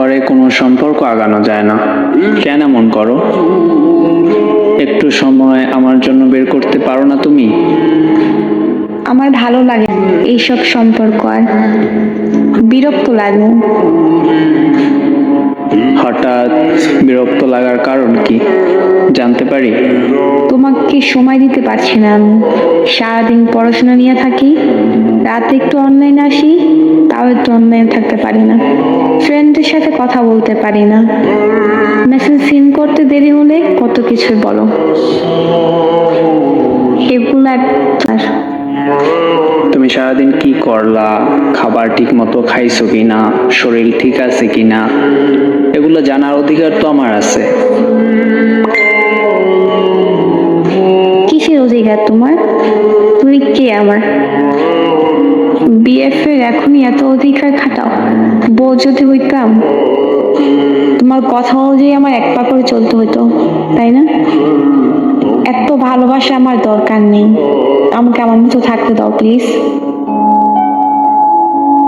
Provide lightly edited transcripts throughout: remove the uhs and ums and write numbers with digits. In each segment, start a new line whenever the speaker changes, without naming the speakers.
ধরে কোনো সম্পর্ক আগানো যায় না। কেন এমন করো? একটু সময় আমার জন্য বের করতে পারো না তুমি?
আমার ভালো লাগে না এইসব সম্পর্ক, আর বিরক্ত লাগে।
হঠাৎ বিরক্ত লাগার কারণ কি জানতে পারি?
তোমাকে সময় দিতে পারছি না আমি। সারাদিন পড়াশোনা নিয়ে থাকি, রাতে একটু অনলাইনে আসি, তাও একটু অনলাইনে থাকতে পারি না। ফ্রেন্ডদের সাথে কথা বলতে পারি না। মেসেজ সিন করতে দেরি হলে কত কিছু বলো। এগুলো আর
তুমি সারাদিন কি করলা, খাবার ঠিক মতো খাইছো কিনা, শরীর ঠিক আছে কিনা, এগুলো জানার অধিকার তো আমার আছে।
কিসের অধিকার তোমার? তুমি কে আমার? বিএফ এর এখনই এত অধিকার খাটাও? বউ যদি হইতাম তোমার কথা অনুযায়ী আমার এক পা করে চলতে হতো, তাই না? এত ভালোবাসা আমার দরকার নেই, আমাকে আমার মতো থাকতে দাও প্লিজ।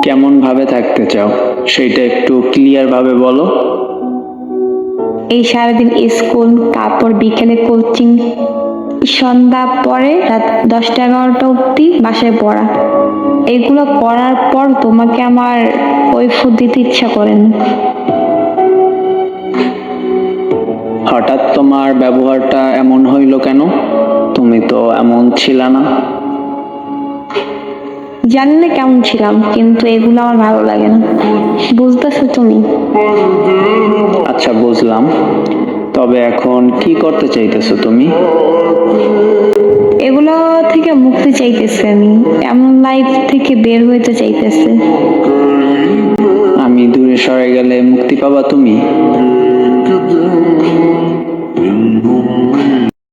কেমন ভাবে থাকতে চাও সেটা একটু ক্লিয়ার ভাবে বলো।
এই সারাদিন স্কুল, তারপর বিকেলে কোচিং, সন্ধ্যা পরে রাত 10টা-11টা অব্দি বাসায় পড়া, এগুলো করার পর তোমাকে আমার ওই ফুড দিতে ইচ্ছা করে না।
হঠাৎ তোমার ব্যবহারটা এমন হইলো কেন? তুমি তো এমন ছিলা না।
জানি না কেমন ছিলাম, কিন্তু এগুলো আমার ভালো লাগে না, বুঝতেছো তুমি?
আচ্ছা বুঝলাম, তবে এখন কি করতে চাইতেছো তুমি?
এগুলো থেকে মুক্তি চাইতেছে আমি, এমন লাইফ থেকে বের হইতে চাইতেছে।
আমি দূরে সরে গেলে মুক্তি পাবা তুমি?